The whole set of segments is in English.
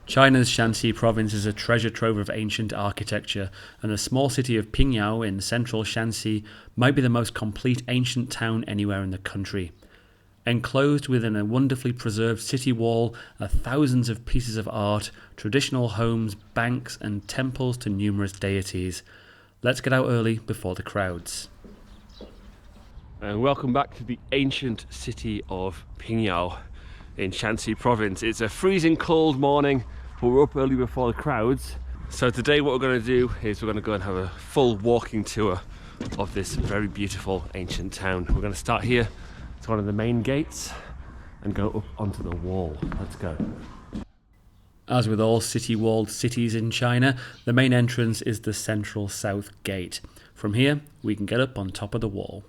China's Shanxi province is a treasure trove of ancient architecture, and the small city of Pingyao in central Shanxi might be the most complete ancient town anywhere in the country. Enclosed within a wonderfully preserved city wall are thousands of pieces of art, traditional homes, banks, and temples to numerous deities. Let's get out early before the crowds. And welcome back to the ancient city of Pingyao in Shanxi province. It's a freezing cold morning, but we're up early before the crowds. So today what we're going to do is we're going to go and have a full walking tour of this very beautiful ancient town. We're going to start here. It's one of the main gates and go up onto the wall. Let's go. As with all city-walled cities in China, the main entrance is the central south gate. From here, we can get up on top of the wall.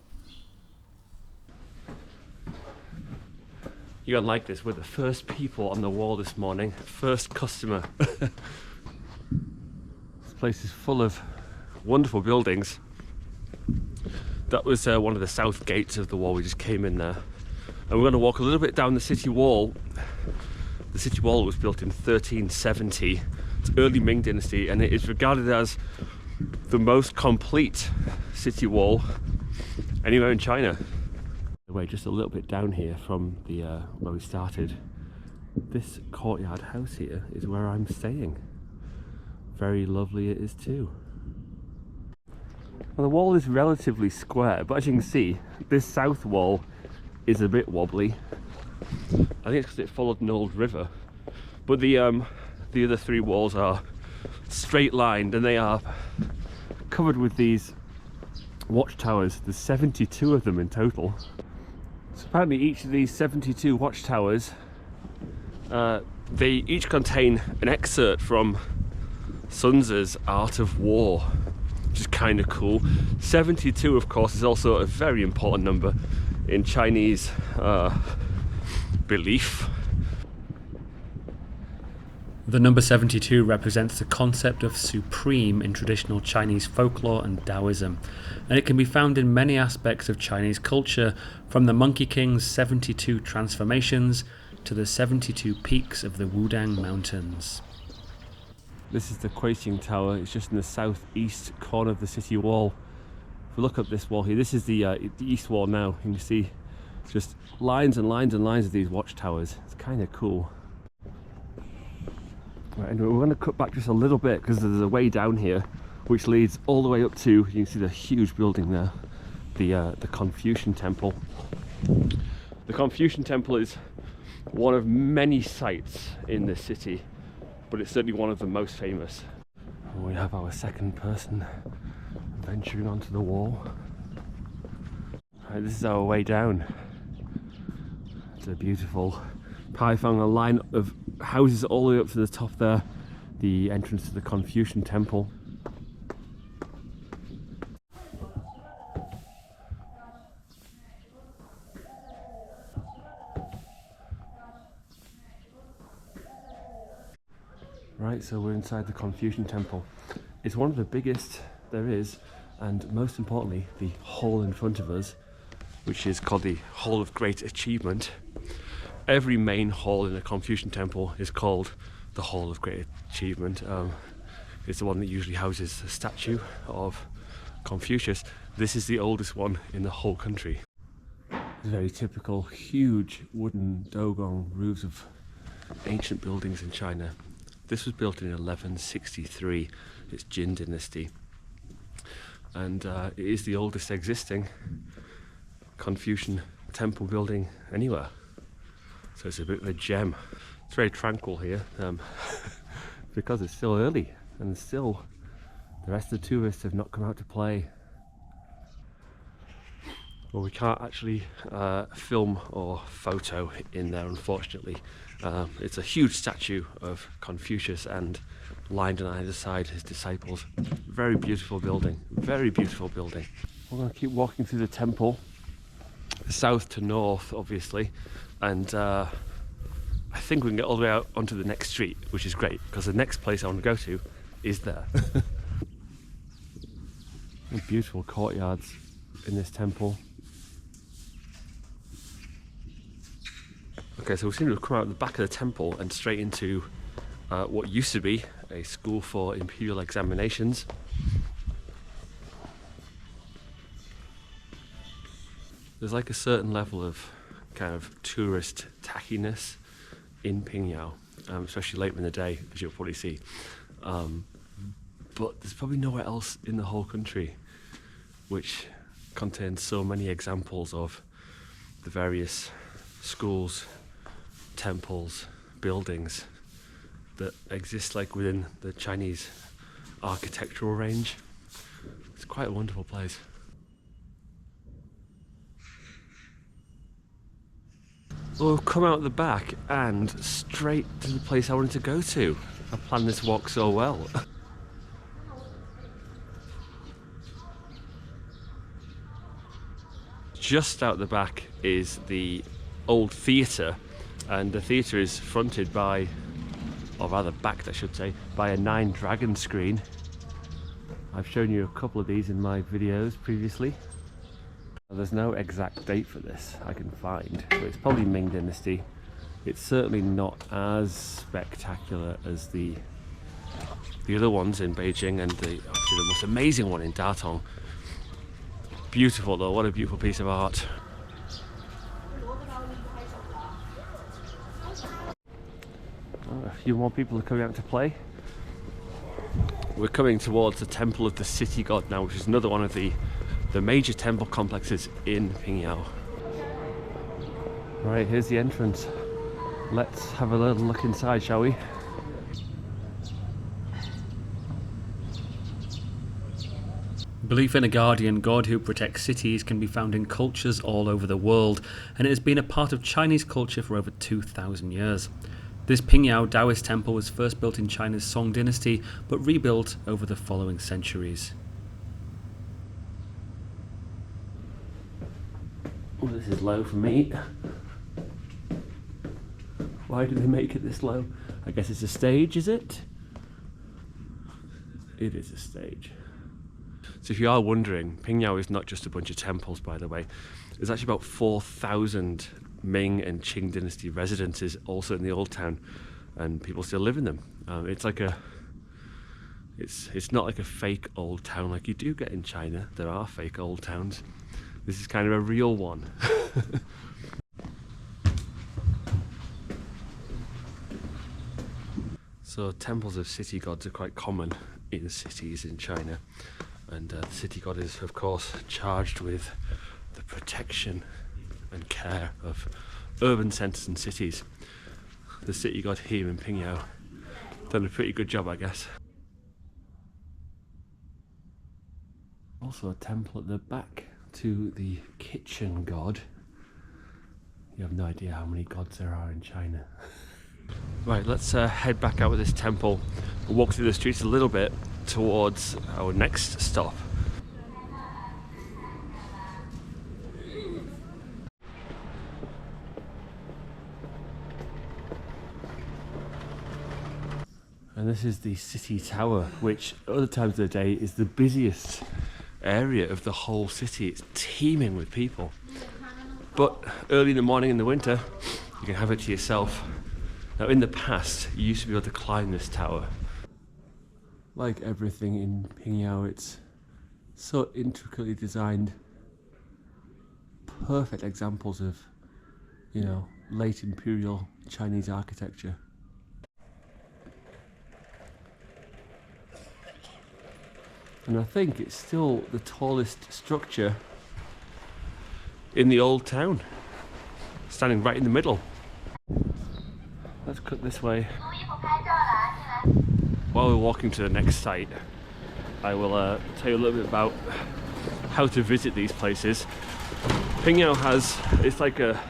You're gonna like this. We're the first people on the wall this morning. First customer. This place is full of wonderful buildings. That was one of the south gates of the wall. We just came in there. And we're going to walk a little bit down the city wall. The city wall was built in 1370. It's early Ming Dynasty, and it is regarded as the most complete city wall anywhere in China. Way just a little bit down here from the where we started. This courtyard house here is where I'm staying. Very lovely it is too. Well, the wall is relatively square, but as you can see, this south wall is a bit wobbly. I think it's because it followed an old river. But the other three walls are straight lined, and they are covered with these watchtowers. There's 72 of them in total. So apparently each of these 72 watchtowers, they each contain an excerpt from Sun Tzu's Art of War, which is kind of cool. 72, of course, is also a very important number in Chinese belief. The number 72 represents the concept of supreme in traditional Chinese folklore and Taoism, and it can be found in many aspects of Chinese culture, from the Monkey King's 72 transformations to the 72 peaks of the Wudang Mountains. This is the Kuixing Tower. It's just in the southeast corner of the city wall. If we look up this wall here, this is the east wall now. You can see just lines and lines and lines of these watchtowers. It's kind of cool. Right, anyway, we're going to cut back just a little bit because there's a way down here which leads all the way up to, you can see the huge building there, the Confucian Temple. The Confucian Temple is one of many sites in this city, but it's certainly one of the most famous. And we have our second person venturing onto the wall. Right, this is our way down. It's a beautiful python, a line of houses all the way up to the top there, the entrance to the Confucian Temple. Right, so we're inside the Confucian Temple. It's one of the biggest there is, and most importantly, the hall in front of us, which is called the Hall of Great Achievement. Every main hall in the Confucian Temple is called the Hall of Great Achievement. It's the one that usually houses a statue of Confucius. This is the oldest one in the whole country. It's very typical, huge wooden dogong roofs of ancient buildings in China. This was built in 1163. It's Jin Dynasty. And it is the oldest existing Confucian temple building anywhere. So it's a bit of a gem. It's very tranquil here because it's still early and still the rest of the tourists have not come out to play. Well, we can't actually film or photo in there, unfortunately. It's a huge statue of Confucius, and lined on either side his disciples. Very beautiful building, very beautiful building. We're going to keep walking through the temple, south to north obviously, and I think we can get all the way out onto the next street, which is great because the next place I want to go to is there. Beautiful courtyards in this temple. Okay, so we seem to have come out the back of the temple and straight into what used to be a school for imperial examinations. There's like a certain level of kind of tourist tackiness in Pingyao, especially later in the day, as you'll probably see. But there's probably nowhere else in the whole country which contains so many examples of the various schools, temples, buildings that exist like within the Chinese architectural range. It's quite a wonderful place. Well, we've come out the back and straight to the place I wanted to go to. I planned this walk so well. Just out the back is the old theatre, and the theatre is fronted by, or rather backed I should say, by a 9-dragon screen. I've shown you a couple of these in my videos previously. There's no exact date for this I can find, but it's probably Ming Dynasty. It's certainly not as spectacular as the other ones in Beijing and obviously the most amazing one in Datong. Beautiful though, what a beautiful piece of art. A few more people are coming out to play. We're coming towards the Temple of the City God now, which is another one of the major temple complexes in Pingyao. Right, here's the entrance. Let's have a little look inside, shall we? Belief in a guardian god who protects cities can be found in cultures all over the world, and it has been a part of Chinese culture for over 2,000 years. This Pingyao Taoist temple was first built in China's Song dynasty, but rebuilt over the following centuries. Oh, this is low for me. Why do they make it this low? I guess it's a stage, is it? It is a stage. So if you are wondering, Pingyao is not just a bunch of temples, by the way. There's actually about 4,000 Ming and Qing dynasty residences also in the old town, and people still live in them. It's not like a fake old town like you do get in China. There are fake old towns. This is kind of a real one. So temples of city gods are quite common in cities in China, and the city god is of course charged with the protection and care of urban centres and cities. The city god here in Pingyao done a pretty good job, I guess. Also a temple at the back to the kitchen god. You have no idea how many gods there are in China. Right, let's head back out of this temple and walk through the streets a little bit towards our next stop. And this is the city tower, which other times of the day is the busiest area of the whole city. It's teeming with people. But early in the morning in the winter, you can have it to yourself. Now in the past, you used to be able to climb this tower. Like everything in Pingyao, it's so intricately designed. Perfect examples of, you know, late imperial Chinese architecture. And I think it's still the tallest structure in the old town, standing right in the middle. Let's cut this way. While we're walking to the next site, I will tell you a little bit about how to visit these places. Pingyao has, it's like a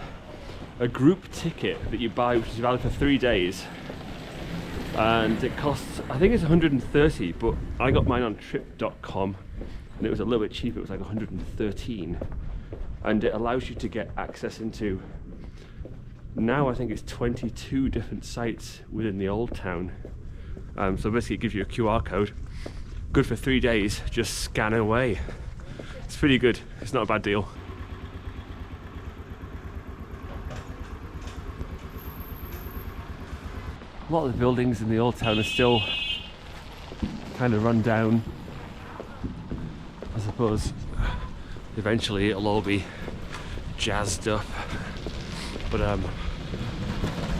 group ticket that you buy, which is valid for 3 days. And it costs, I think it's 130, but I got mine on trip.com and it was a little bit cheaper. It was like 113, and it allows you to get access into, now I think it's 22 different sites within the old town. So basically it gives you a QR code, good for 3 days, just scan away. It's pretty good, it's not a bad deal. lot of the buildings in the old town are still kind of run down. I suppose eventually it'll all be jazzed up, but a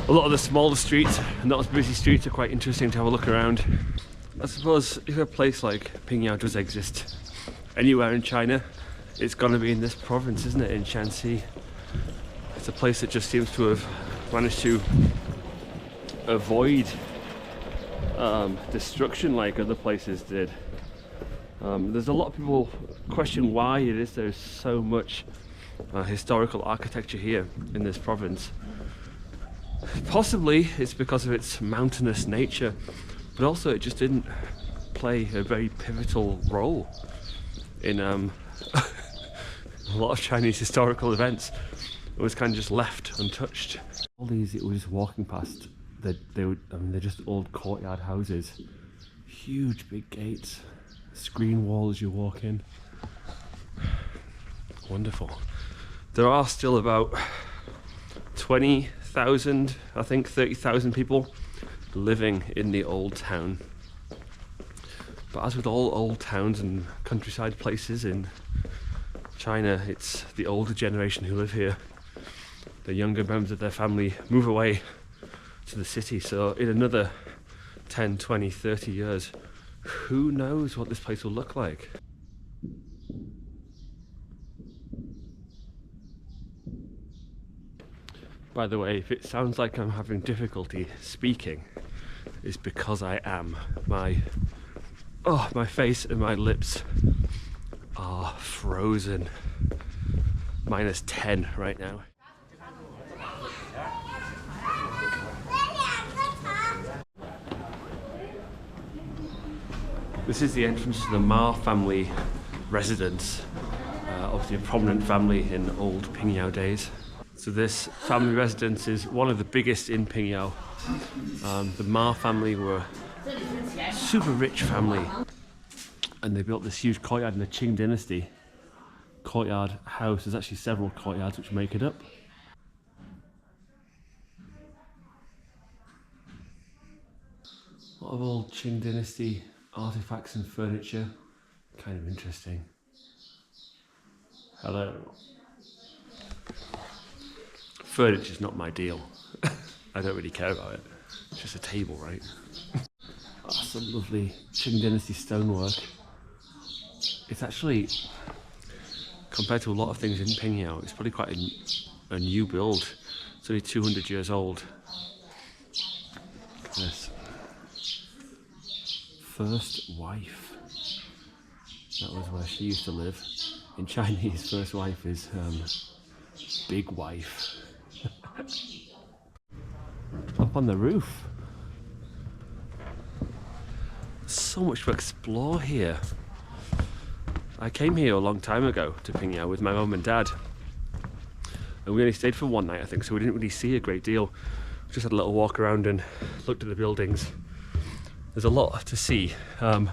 lot of the smaller streets, not as busy streets, are quite interesting to have a look around. I suppose if a place like Pingyao does exist anywhere in China, it's gonna be in this province, isn't it, in Shanxi. It's a place that just seems to have managed to avoid destruction like other places did. There's a lot of people question why it is there's so much historical architecture here in this province. Possibly it's because of its mountainous nature, but also it just didn't play a very pivotal role in a lot of Chinese historical events. It was kind of just left untouched. All these we're just walking past, they're just old courtyard houses. Huge big gates, screen walls you walk in. Wonderful. There are still about 20,000, I think 30,000 people living in the old town. But as with all old towns and countryside places in China, it's the older generation who live here. The younger members of their family move away to the city, so in another 10, 20, 30 years, who knows what this place will look like. By the way, if it sounds like I'm having difficulty speaking, it's because I am. My face and my lips are frozen. -10 right now. This is the entrance to the Ma family residence, obviously a prominent family in old Pingyao days. So this family residence is one of the biggest in Pingyao. The Ma family were a super rich family, and they built this huge courtyard in the Qing dynasty. Courtyard house, there's actually several courtyards which make it up. A lot of old Qing dynasty artifacts and furniture, kind of interesting. Hello. Furniture's not my deal. I don't really care about it. It's just a table, right? Oh, some lovely Qing dynasty stonework. It's actually, compared to a lot of things in Pingyao, it's probably quite a new build. It's only 200 years old. This first wife. That was where she used to live. In Chinese, first wife is big wife. Up on the roof. So much to explore here. I came here a long time ago to Pingyao with my mum and dad, and we only stayed for one night, I think, so we didn't really see a great deal. We just had a little walk around and looked at the buildings. There's a lot to see, but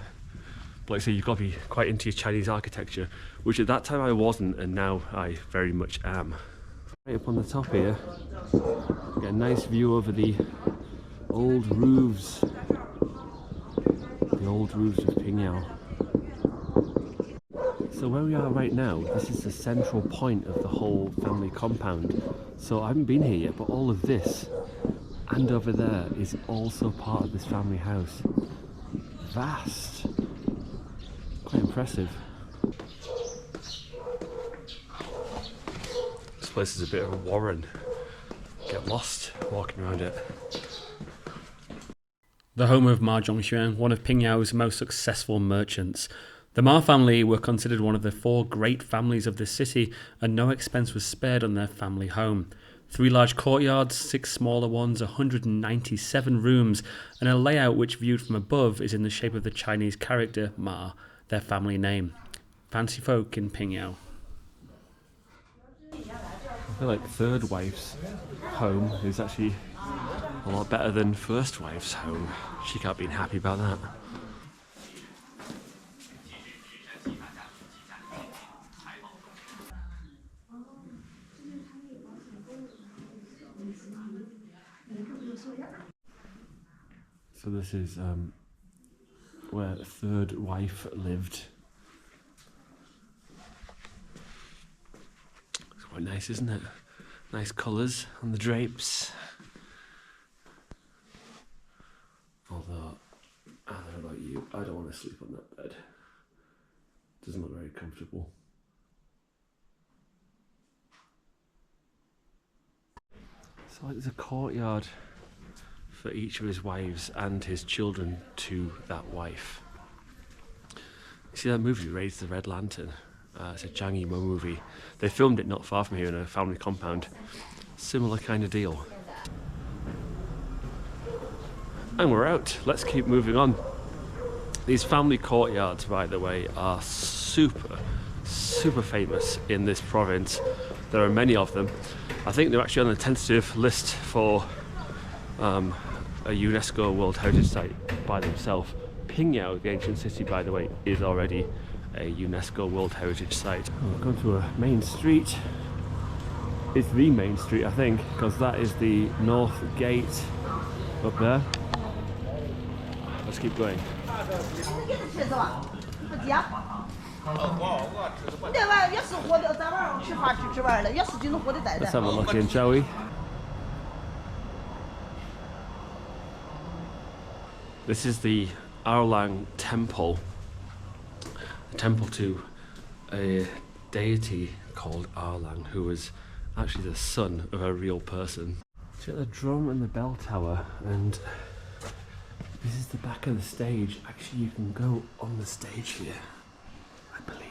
like I say, you've got to be quite into your Chinese architecture, which at that time I wasn't, and now I very much am. Right up on the top here, get a nice view over the old roofs. The old roofs of Pingyao. So where we are right now, this is the central point of the whole family compound. So I haven't been here yet, but all of this and over there is also part of this family house. Vast. Quite impressive. This place is a bit of a warren. Get lost walking around it. The home of Ma Zhongxuan, one of Pingyao's most successful merchants. The Ma family were considered one of the 4 great families of the city, and no expense was spared on their family home. 3 large courtyards, 6 smaller ones, 197 rooms, and a layout which viewed from above is in the shape of the Chinese character Ma, their family name. Fancy folk in Pingyao. I feel like third wife's home is actually a lot better than first wife's home. She can't be happy about that. this is where a third wife lived. It's quite nice, isn't it? Nice colours on the drapes. Although, I don't know about you, I don't want to sleep on that bed. Doesn't look very comfortable. So there's a courtyard for each of his wives and his children to that wife. You see that movie, Raise the Red Lantern? It's a Zhang Yimou movie. They filmed it not far from here in a family compound. Similar kind of deal. And we're out. Let's keep moving on. These family courtyards, by the way, are super famous in this province. There are many of them. I think they're actually on the tentative list for a UNESCO World Heritage Site by themselves. Pingyao, the ancient city, by the way, is already a UNESCO World Heritage Site. We're going to a main street. It's the main street, I think, because that is the North Gate up there. Let's keep going. Let's have a look in, shall we? This is the Erlang Temple, a temple to a deity called Erlang, who was actually the son of a real person. So the drum and the bell tower, and this is the back of the stage. Actually, you can go on the stage here, I believe.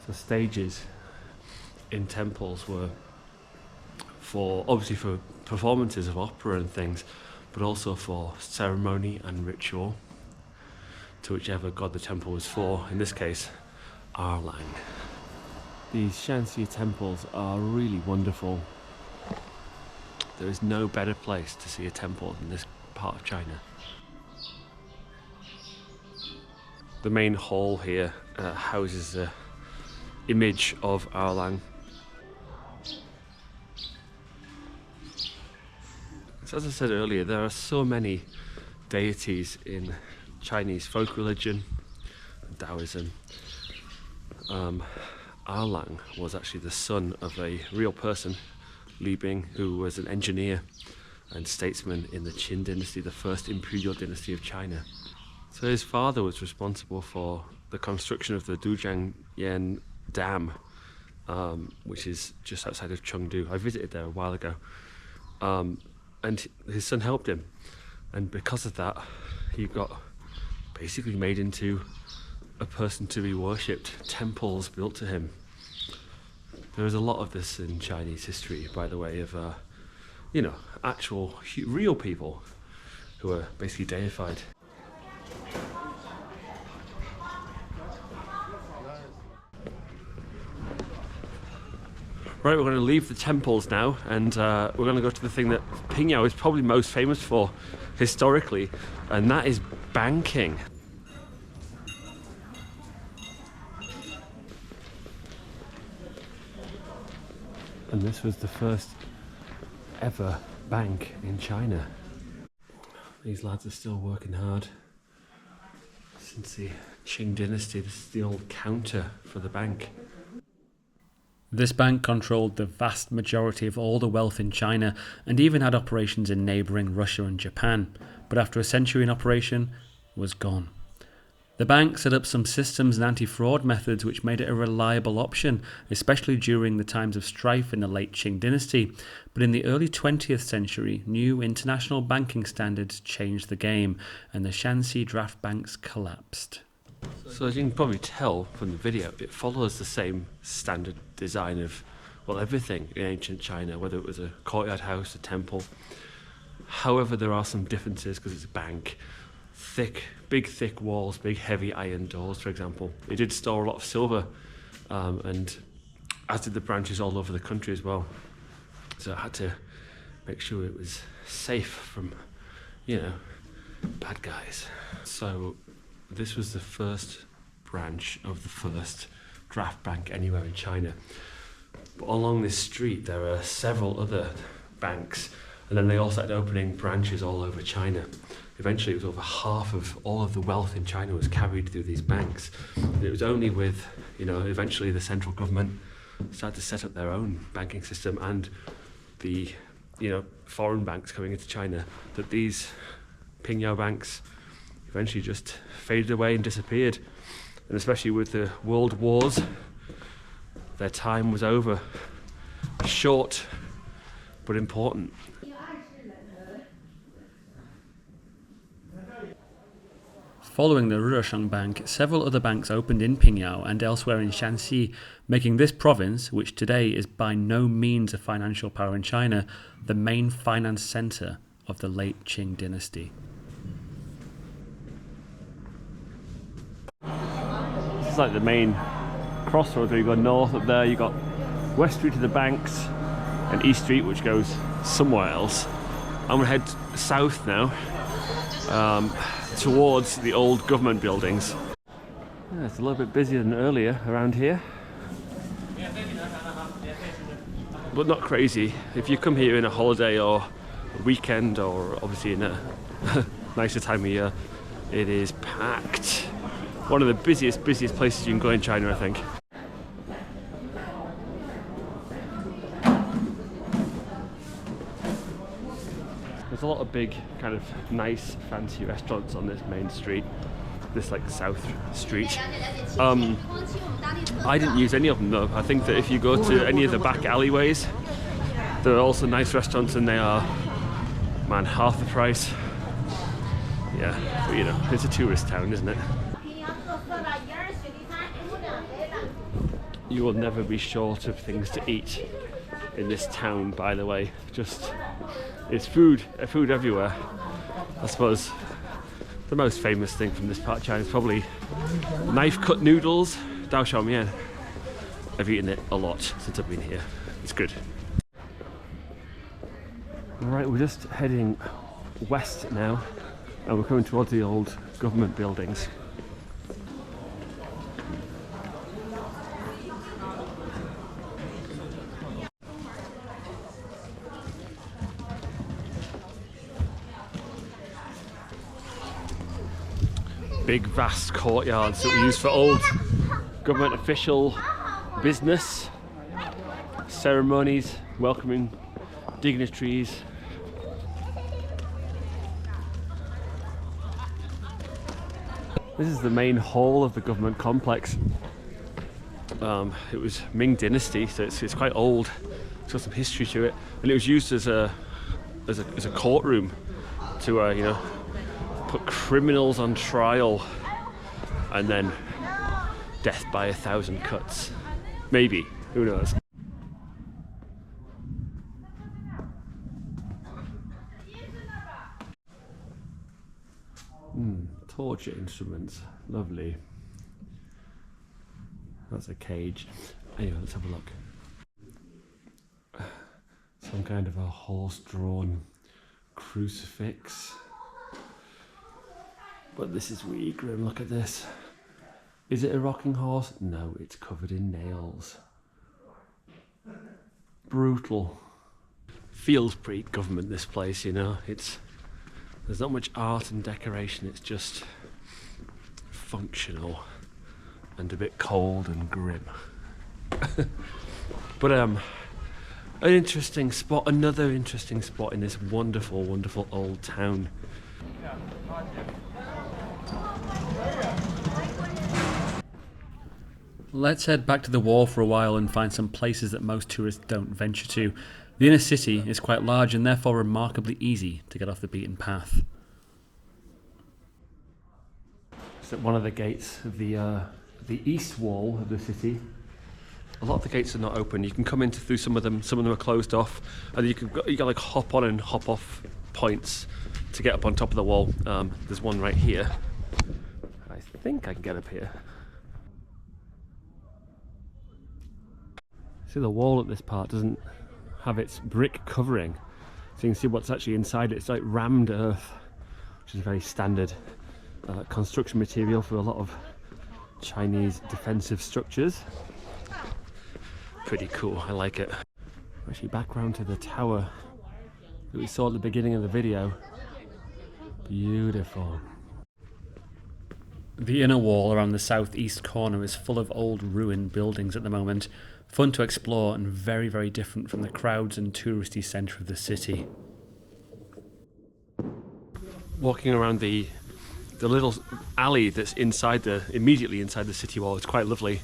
So stages in temples were obviously for performances of opera and things, but also for ceremony and ritual to whichever god the temple was for, in this case, Erlang. These Shanxi temples are really wonderful. There is no better place to see a temple than this part of China. The main hall here houses the image of Erlang. So as I said earlier, there are so many deities in Chinese folk religion, Taoism. Erlang was actually the son of a real person, Li Bing, who was an engineer and statesman in the Qin dynasty, the first imperial dynasty of China. So his father was responsible for the construction of the Dujiangyan Dam, which is just outside of Chengdu. I visited there a while ago, and his son helped him, and because of that he got basically made into a person to be worshipped, temples built to him. There is a lot of this in Chinese history, by the way, of actual real people who are basically deified. Right, we're going to leave the temples now, and we're going to go to the thing that Pingyao is probably most famous for historically, and that is banking. And this was the first ever bank in China. These lads are still working hard. Since the Qing dynasty, this is the old counter for the bank. This bank controlled the vast majority of all the wealth in China and even had operations in neighbouring Russia and Japan, but after a century in operation, was gone. The bank set up some systems and anti-fraud methods which made it a reliable option, especially during the times of strife in the late Qing dynasty, but in the early 20th century, new international banking standards changed the game, and the Shanxi draft banks collapsed. So as you can probably tell from the video, it follows the same standard design of, well, everything in ancient China, whether it was a courtyard house, a temple. However, there are some differences because it's a bank. Big thick walls, big heavy iron doors, for example. It did store a lot of silver, and as did the branches all over the country as well. So I had to make sure it was safe from, bad guys. So this was the first branch of the first draft bank anywhere in China. But along this street there are several other banks, and then they all started opening branches all over China. Eventually it was over half of all of the wealth in China was carried through these banks. And it was only with, eventually the central government started to set up their own banking system and the, foreign banks coming into China, that these Pingyao Banks eventually just faded away and disappeared. And especially with the world wars, their time was over. Short, but important. Following the Rushang Bank, several other banks opened in Pingyao and elsewhere in Shanxi, making this province, which today is by no means a financial power in China, the main finance centre of the late Qing dynasty. This is like the main crossroads where you go north up there, you got West Street to the banks and East Street, which goes somewhere else. I'm gonna head south now, towards the old government buildings. Yeah, it's a little bit busier than earlier around here, but not crazy. If you come here in a holiday or a weekend, or obviously in a nicer time of year, it is packed. One of the busiest places you can go in China, I think. There's a lot of big, kind of nice, fancy restaurants on this main street, this like South Street. I didn't use any of them though. I think that if you go to any of the back alleyways, there are also nice restaurants, and they are, man, half the price. Yeah, but it's a tourist town, isn't it? You will never be short of things to eat in this town, by the way. Just, it's food everywhere. I suppose the most famous thing from this part of China is probably knife-cut noodles, dao xiao mian. I've eaten it a lot since I've been here. It's good. Alright, we're just heading west now, and we're coming towards the old government buildings. Big vast courtyards that we use for old government official business, ceremonies, welcoming dignitaries. This is the main hall of the government complex. It was Ming Dynasty, so it's quite old. It's got some history to it, and it was used as a courtroom to put criminals on trial, and then death by 1,000 cuts. Maybe, who knows? Torture instruments, lovely. That's a cage. Anyway, let's have a look. Some kind of a horse-drawn crucifix. But this is really grim, look at this. Is it a rocking horse? No, it's covered in nails. Brutal. Feels pretty government, this place, there's not much art and decoration, it's just functional and a bit cold and grim. But another interesting spot in this wonderful, wonderful old town. Let's head back to the wall for a while and find some places that most tourists don't venture to. The inner city is quite large and therefore remarkably easy to get off the beaten path. It's at one of the gates of the east wall of the city. A lot of the gates are not open. You can come in through some of them are closed off, and you got like hop on and hop off points to get up on top of the wall. There's one right here. I think I can get up here. See, the wall at this part doesn't have its brick covering, so you can see what's actually inside it. It's like rammed earth, which is a very standard construction material for a lot of Chinese defensive structures. Pretty cool, I like it. Actually back round to the tower that we saw at the beginning of the video. Beautiful. The inner wall around the southeast corner is full of old ruined buildings at the moment. Fun to explore and very, very different from the crowds and touristy centre of the city. Walking around the little alley that's immediately inside the city wall, it's quite lovely.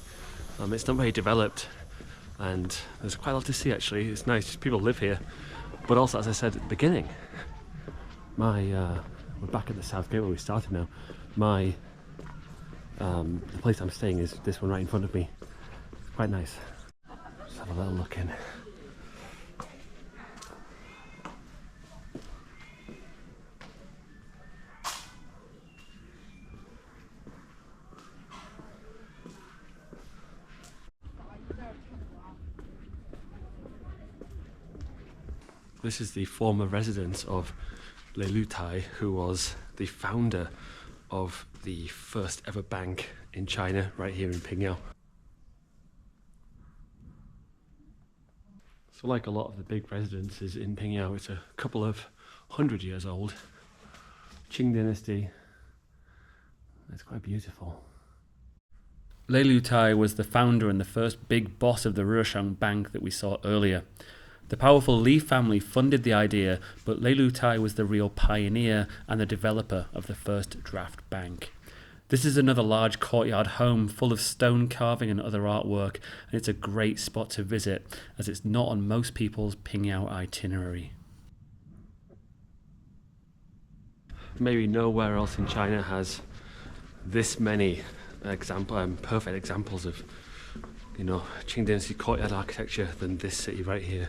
It's not very developed and there's quite a lot to see actually. It's nice, people live here. But also, as I said at the beginning, we're back at the south gate where we started now. The place I'm staying is this one right in front of me. It's quite nice. Just have a little look in. This is the former residence of Lutai, who was the founder of the first ever bank in China, right here in Pingyao. So like a lot of the big residences in Pingyao, it's a couple of 100 years old. Qing dynasty. It's quite beautiful. Lutai was the founder and the first big boss of the Rushang Bank that we saw earlier. The powerful Li family funded the idea, but Lutai was the real pioneer and the developer of the first draft bank. This is another large courtyard home full of stone carving and other artwork, and it's a great spot to visit as it's not on most people's Pingyao itinerary. Maybe nowhere else in China has this many perfect examples of, Qing dynasty courtyard architecture than this city right here.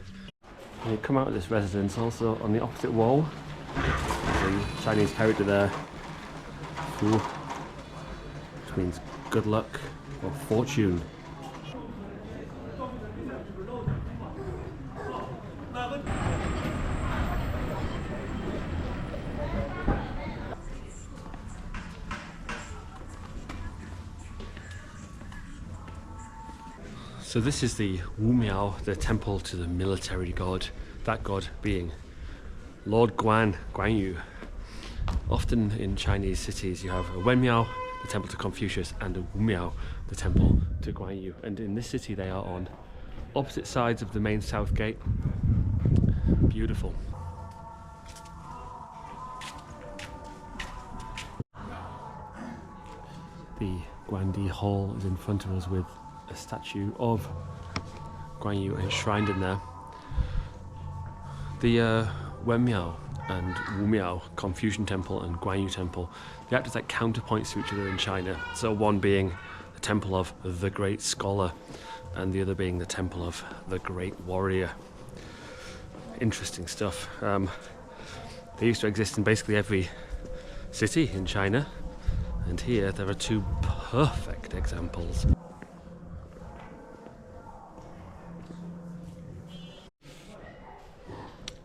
When you come out of this residence, also on the opposite wall, there's a Chinese character there, Fu, which means good luck or fortune. So this is the Wumiao, the temple to the military god, that god being Lord Guanyu. Often in Chinese cities you have a Wenmiao, the temple to Confucius, and a Wumiao, the temple to Guanyu. And in this city they are on opposite sides of the main south gate. Beautiful. The Guandi Hall is in front of us with a statue of Guanyu enshrined in there. The Wenmiao and Wumiao, Confucian Temple and Guanyu Temple, they act as like counterpoints to each other in China. So one being the temple of the great scholar and the other being the temple of the great warrior. Interesting stuff. They used to exist in basically every city in China, and here there are two perfect examples.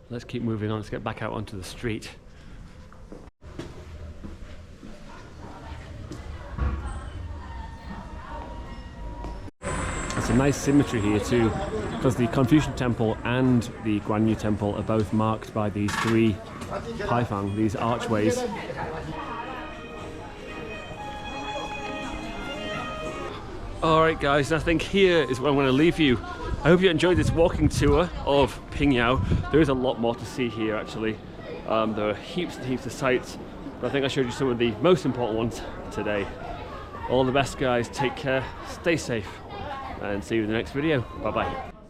Let's keep moving on, let's get back out onto the street. There's a nice symmetry here too, because the Confucian Temple and the Guanyu Temple are both marked by these three paifang, these archways. Alright guys, I think here is where I'm going to leave you. I hope you enjoyed this walking tour of Pingyao. There is a lot more to see here actually. There are heaps and heaps of sights, but I think I showed you some of the most important ones today. All the best guys, take care, stay safe, and see you in the next video. Bye bye.